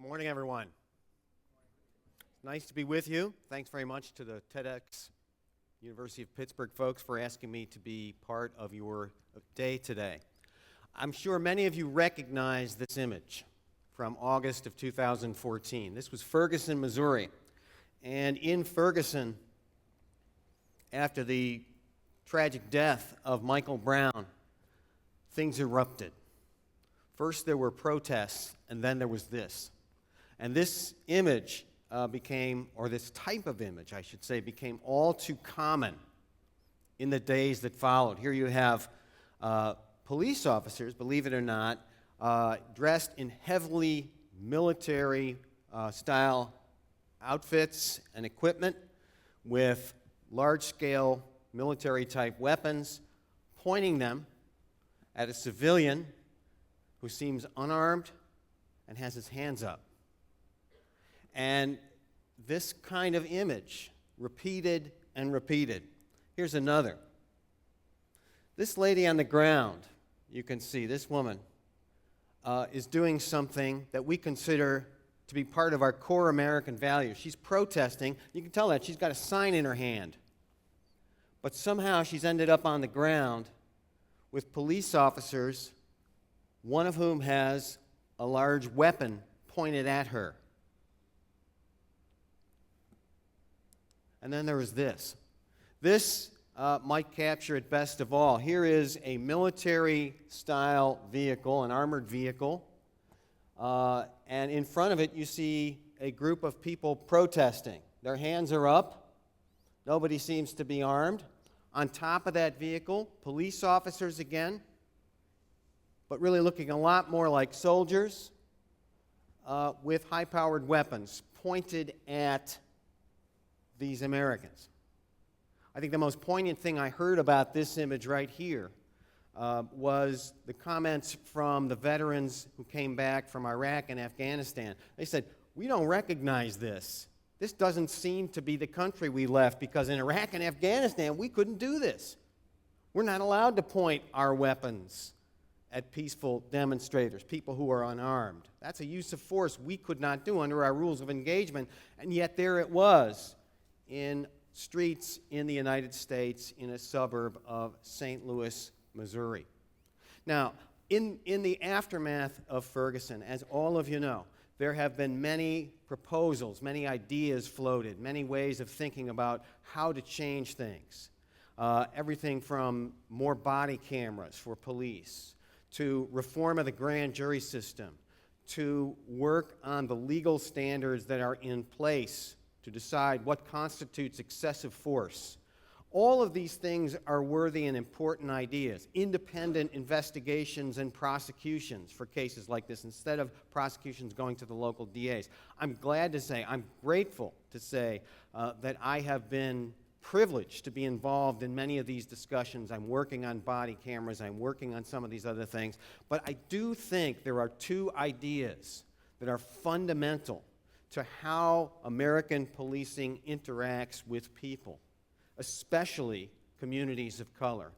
Morning, everyone. Nice to be with you. Thanks very much to the TEDxUniversity of Pittsburgh folks for asking me to be part of your day today. I'm sure many of you recognize this image from August of 2014. This was Ferguson, Missouri. And in Ferguson, after the tragic death of Michael Brown, things erupted. First there were protests, and then there was this. And this image this type of image, I should say, became all too common in the days that followed. Here you have police officers, believe it or not, dressed in heavily military-style outfits and equipment with large-scale military-type weapons, pointing them at a civilian who seems unarmed and has his hands up. And this kind of image, repeated and repeated. Here's another. This lady on the ground, you can see, this woman, is doing something that we consider to be part of our core American values. She's protesting. You can tell that she's got a sign in her hand. But somehow she's ended up on the ground with police officers, one of whom has a large weapon pointed at her. And then there was this. This might capture it best of all. Here is a military-style vehicle, an armored vehicle, and in front of it you see a group of people protesting. Their hands are up. Nobody seems to be armed. On top of that vehicle, police officers again, but really looking a lot more like soldiers with high-powered weapons pointed at these Americans. I think the most poignant thing I heard about this image right here was the comments from the veterans who came back from Iraq and Afghanistan. They said, "We don't recognize this. This doesn't seem to be the country we left, because in Iraq and Afghanistan we couldn't do this. We're not allowed to point our weapons at peaceful demonstrators, people who are unarmed. That's a use of force we could not do under our rules of engagement." And yet there it was in streets in the United States in a suburb of St. Louis, Missouri. Now, in the aftermath of Ferguson, as all of you know, there have been many proposals, many ideas floated, many ways of thinking about how to change things. Everything from more body cameras for police, to reform of the grand jury system, to work on the legal standards that are in place to decide what constitutes excessive force. All of these things are worthy and important ideas. Independent investigations and prosecutions for cases like this, instead of prosecutions going to the local DAs. I'm grateful to say that I have been privileged to be involved in many of these discussions. I'm working on body cameras. I'm working on some of these other things. But I do think there are two ideas that are fundamental to how American policing interacts with people, especially communities of color.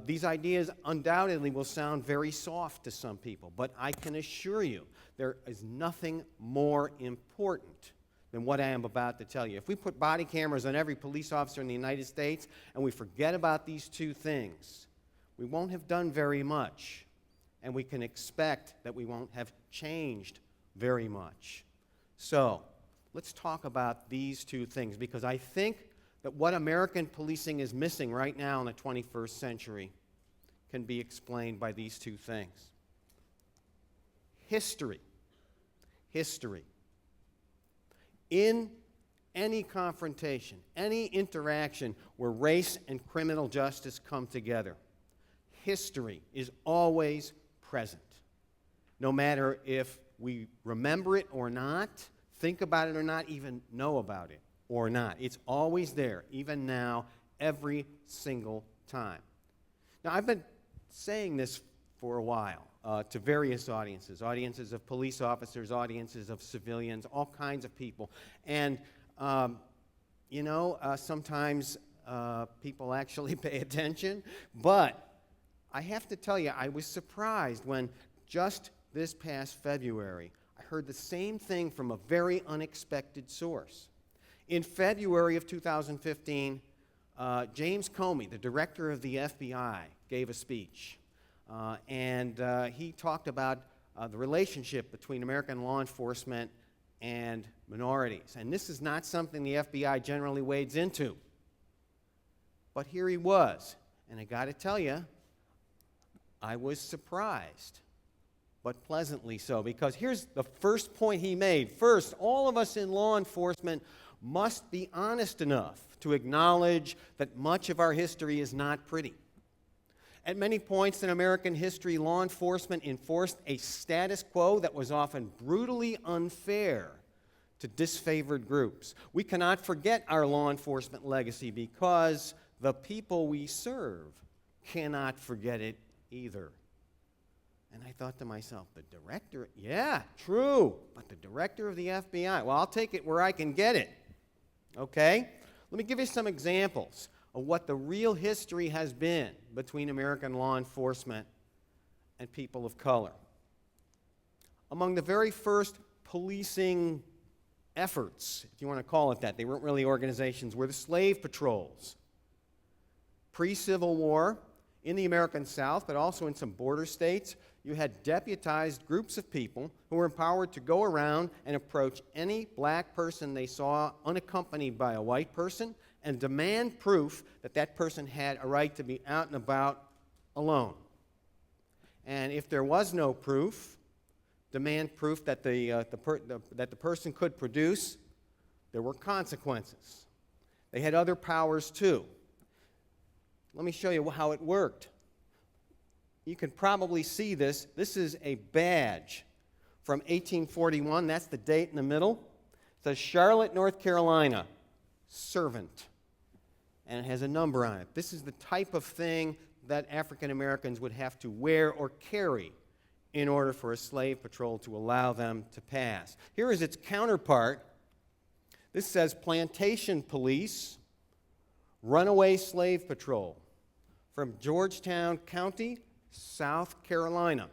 These ideas undoubtedly will sound very soft to some people, but I can assure you there is nothing more important than what I am about to tell you. If we put body cameras on every police officer in the United States and we forget about these two things, we won't have done very much, and we can expect that we won't have changed very much. So, let's talk about these two things, because I think that what American policing is missing right now in the 21st century can be explained by these two things. History. In any confrontation, any interaction where race and criminal justice come together, history is always present. No matter if we remember it or not, think about it or not, even know about it or not. It's always there, even now, every single time. Now, I've been saying this for a while to various audiences of police officers, audiences of civilians, all kinds of people. And, sometimes people actually pay attention. But I have to tell you, I was surprised when just this past February, I heard the same thing from a very unexpected source. In February of 2015, James Comey, the director of the FBI, gave a speech. And he talked about the relationship between American law enforcement and minorities. And this is not something the FBI generally wades into. But here he was. And I got to tell you, I was surprised, but pleasantly so, because here's the first point he made. First, all of us in law enforcement must be honest enough to acknowledge that much of our history is not pretty. At many points in American history, law enforcement enforced a status quo that was often brutally unfair to disfavored groups. We cannot forget our law enforcement legacy because the people we serve cannot forget it either. And I thought to myself, the director, yeah, true, but the director of the FBI, well, I'll take it where I can get it. Okay? Let me give you some examples of what the real history has been between American law enforcement and people of color. Among the very first policing efforts, if you want to call it that, they weren't really organizations, were the slave patrols. Pre-Civil War, in the American South, but also in some border states, you had deputized groups of people who were empowered to go around and approach any black person they saw unaccompanied by a white person and demand proof that that person had a right to be out and about alone. And if there was no proof, demand proof that the person could produce, there were consequences. They had other powers too. Let me show you how it worked. You can probably see this. This is a badge from 1841. That's the date in the middle. It says Charlotte, North Carolina, servant. And it has a number on it. This is the type of thing that African Americans would have to wear or carry in order for a slave patrol to allow them to pass. Here is its counterpart. This says Plantation Police, Runaway Slave Patrol from Georgetown County, South Carolina,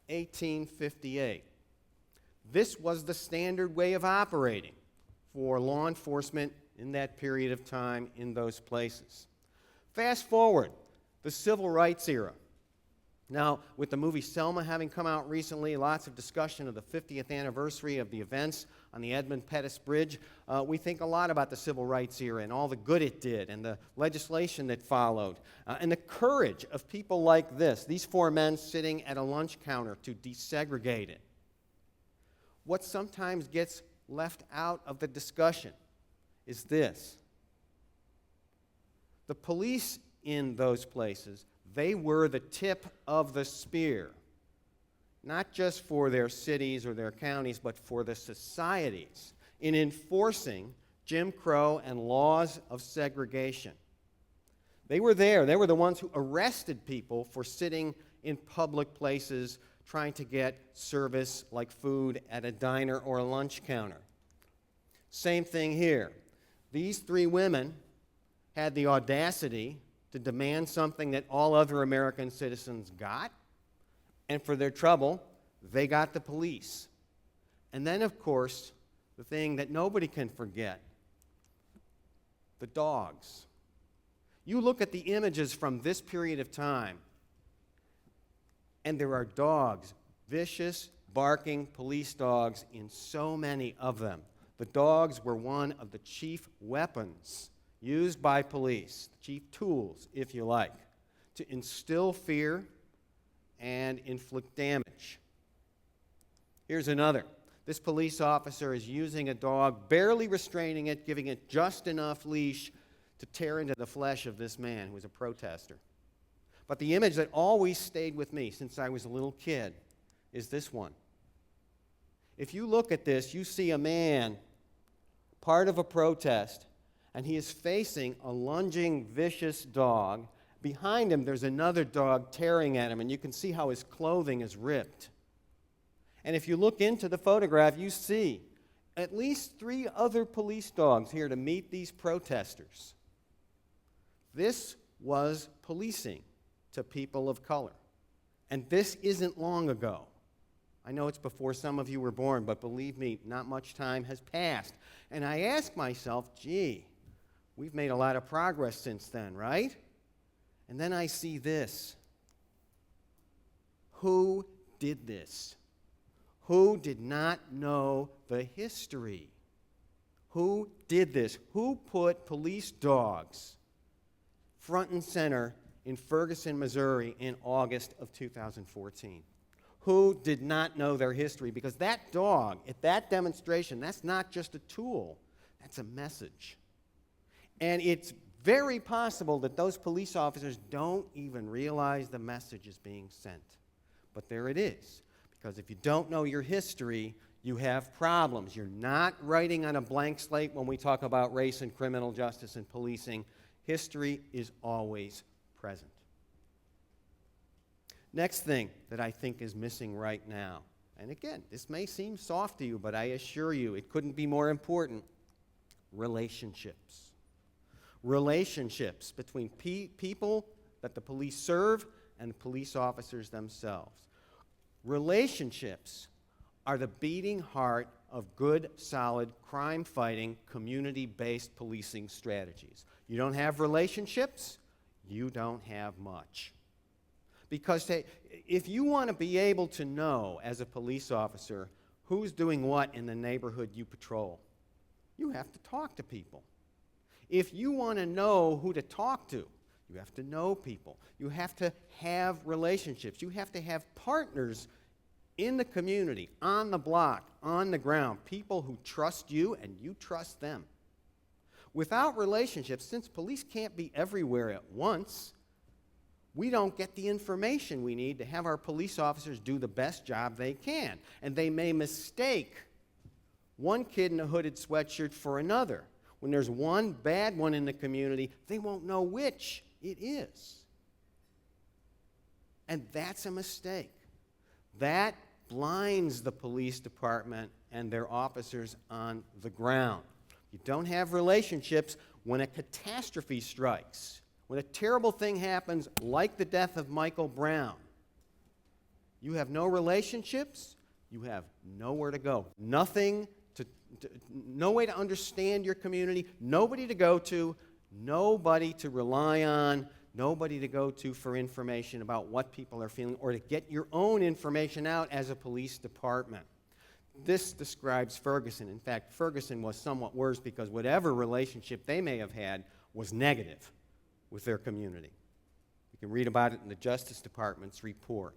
1858. This was the standard way of operating for law enforcement in that period of time in those places. Fast forward, the Civil Rights era. Now, with the movie Selma having come out recently, lots of discussion of the 50th anniversary of the events on the Edmund Pettus Bridge, we think a lot about the Civil Rights era and all the good it did and the legislation that followed and the courage of people like this, these four men sitting at a lunch counter to desegregate it. What sometimes gets left out of the discussion is this. The police in those places, they were the tip of the spear, not just for their cities or their counties, but for the societies in enforcing Jim Crow and laws of segregation. They were there. They were the ones who arrested people for sitting in public places trying to get service like food at a diner or a lunch counter. Same thing here. These three women had the audacity to demand something that all other American citizens got, and for their trouble, they got the police. And then, of course, the thing that nobody can forget, the dogs. You look at the images from this period of time, and there are dogs, vicious, barking police dogs in so many of them. The dogs were one of the chief weapons used by police, chief tools, if you like, to instill fear and inflict damage. Here's another. This police officer is using a dog, barely restraining it, giving it just enough leash to tear into the flesh of this man who was a protester. But the image that always stayed with me since I was a little kid is this one. If you look at this, you see a man, part of a protest, and he is facing a lunging, vicious dog. Behind him, there's another dog tearing at him, and you can see how his clothing is ripped. And if you look into the photograph, you see at least 3 other police dogs here to meet these protesters. This was policing to people of color. And this isn't long ago. I know it's before some of you were born, but believe me, not much time has passed. And I ask myself, gee, we've made a lot of progress since then, right? And then I see this. Who did this? Who did not know the history? Who did this? Who put police dogs front and center in Ferguson, Missouri in August of 2014? Who did not know their history? Because that dog, at that demonstration, that's not just a tool, that's a message. And it's very possible that those police officers don't even realize the message is being sent. But there it is. Because if you don't know your history, you have problems. You're not writing on a blank slate when we talk about race and criminal justice and policing. History is always present. Next thing that I think is missing right now, and again, this may seem soft to you, but I assure you it couldn't be more important, relationships. Relationships between people that the police serve and the police officers themselves. Relationships are the beating heart of good, solid, crime-fighting, community-based policing strategies. You don't have relationships, you don't have much. Because if you want to be able to know, as a police officer, who's doing what in the neighborhood you patrol, you have to talk to people. If you want to know who to talk to, you have to know people. You have to have relationships. You have to have partners in the community, on the block, on the ground, people who trust you and you trust them. Without relationships, since police can't be everywhere at once, we don't get the information we need to have our police officers do the best job they can. And they may mistake one kid in a hooded sweatshirt for another. When there's one bad one in the community, they won't know which it is. And that's a mistake. That blinds the police department and their officers on the ground. You don't have relationships when a catastrophe strikes. When a terrible thing happens, like the death of Michael Brown, you have no relationships, you have nowhere to go. No way to understand your community, nobody to go to, nobody to rely on, nobody to go to for information about what people are feeling or to get your own information out as a police department. This describes Ferguson. In fact, Ferguson was somewhat worse because whatever relationship they may have had was negative with their community. You can read about it in the Justice Department's report.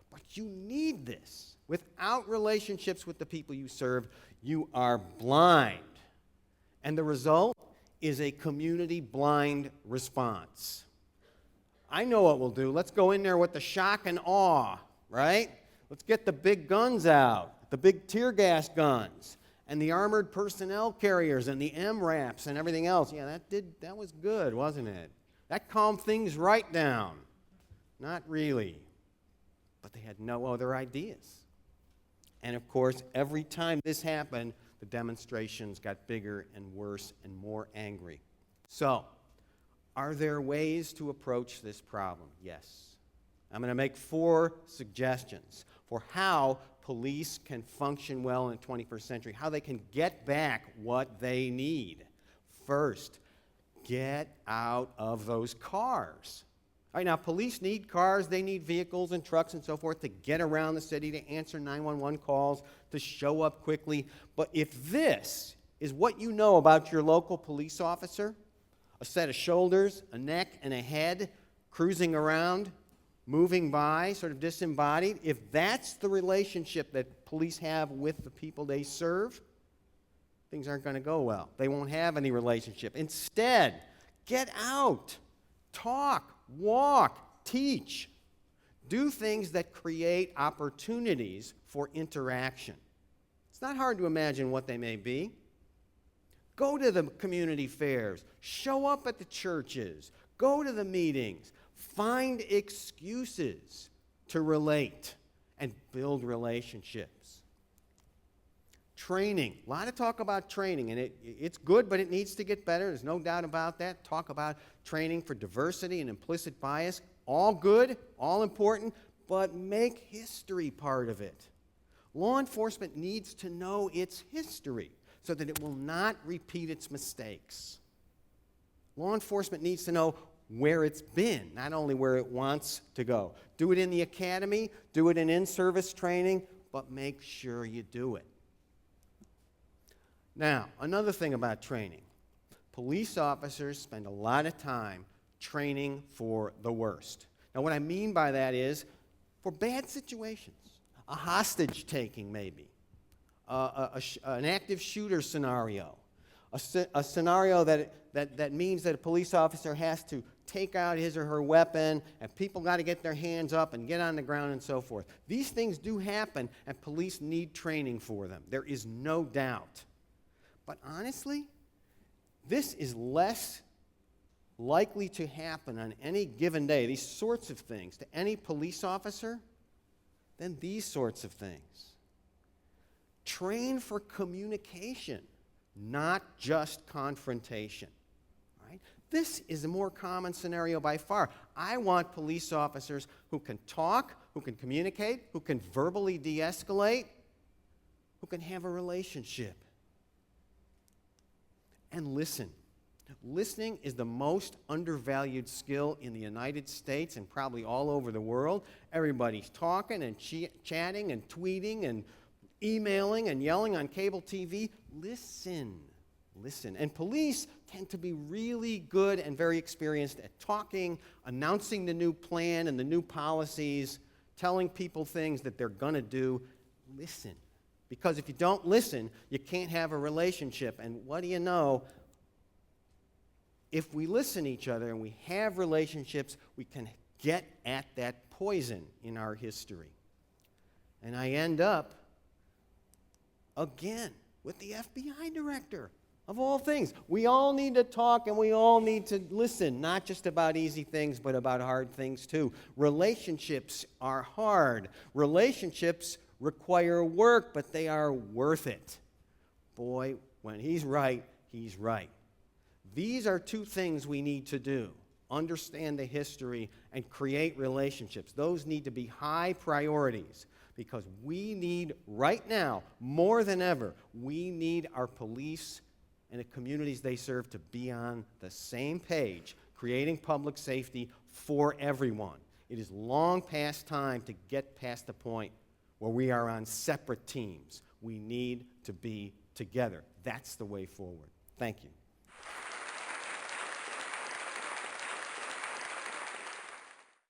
But you need this. Without relationships with the people you serve, you are blind. And the result is a community-blind response. I know what we'll do. Let's go in there with the shock and awe, right? Let's get the big guns out, the big tear gas guns, and the armored personnel carriers and the MRAPs and everything else. Yeah, that was good, wasn't it? That calmed things right down. Not really. But they had no other ideas. And of course, every time this happened, the demonstrations got bigger and worse and more angry. So, are there ways to approach this problem? Yes. I'm going to make 4 suggestions for how police can function well in the 21st century, how they can get back what they need. First, get out of those cars. All right, now, police need cars, they need vehicles and trucks and so forth to get around the city, to answer 911 calls, to show up quickly. But if this is what you know about your local police officer, a set of shoulders, a neck, and a head, cruising around, moving by, sort of disembodied, if that's the relationship that police have with the people they serve, things aren't going to go well. They won't have any relationship. Instead, get out, talk, walk, teach. Do things that create opportunities for interaction. It's not hard to imagine what they may be. Go to the community fairs. Show up at the churches. Go to the meetings. Find excuses to relate and build relationships. Training. A lot of talk about training, and it's good, but it needs to get better. There's no doubt about that. Talk about training for diversity and implicit bias. All good, all important, but make history part of it. Law enforcement needs to know its history so that it will not repeat its mistakes. Law enforcement needs to know where it's been, not only where it wants to go. Do it in the academy, do it in in-service training, but make sure you do it. Now, another thing about training. Police officers spend a lot of time training for the worst. Now, what I mean by that is for bad situations, a hostage taking maybe, an active shooter scenario, a scenario that means that a police officer has to take out his or her weapon, and people got to get their hands up and get on the ground and so forth. These things do happen, and police need training for them. There is no doubt. But honestly, this is less likely to happen on any given day, these sorts of things, to any police officer than these sorts of things. Train for communication, not just confrontation. Right? This is a more common scenario by far. I want police officers who can talk, who can communicate, who can verbally de-escalate, who can have a relationship. And listen. Listening is the most undervalued skill in the United States and probably all over the world. Everybody's talking and chatting and tweeting and emailing and yelling on cable TV. Listen. Listen. And police tend to be really good and very experienced at talking, announcing the new plan and the new policies, telling people things that they're going to do. Listen. Because if you don't listen, you can't have a relationship. And what do you know? If we listen to each other and we have relationships, we can get at that poison in our history. And I end up, again, with the FBI director, of all things. We all need to talk and we all need to listen, not just about easy things, but about hard things too. Relationships are hard. Relationships require work, but they are worth it. Boy, when he's right, he's right. These are two things we need to do. Understand the history and create relationships. Those need to be high priorities because we need, right now, more than ever, we need our police and the communities they serve to be on the same page, creating public safety for everyone. It is long past time to get past the point where we are on separate teams. We need to be together. That's the way forward. Thank you.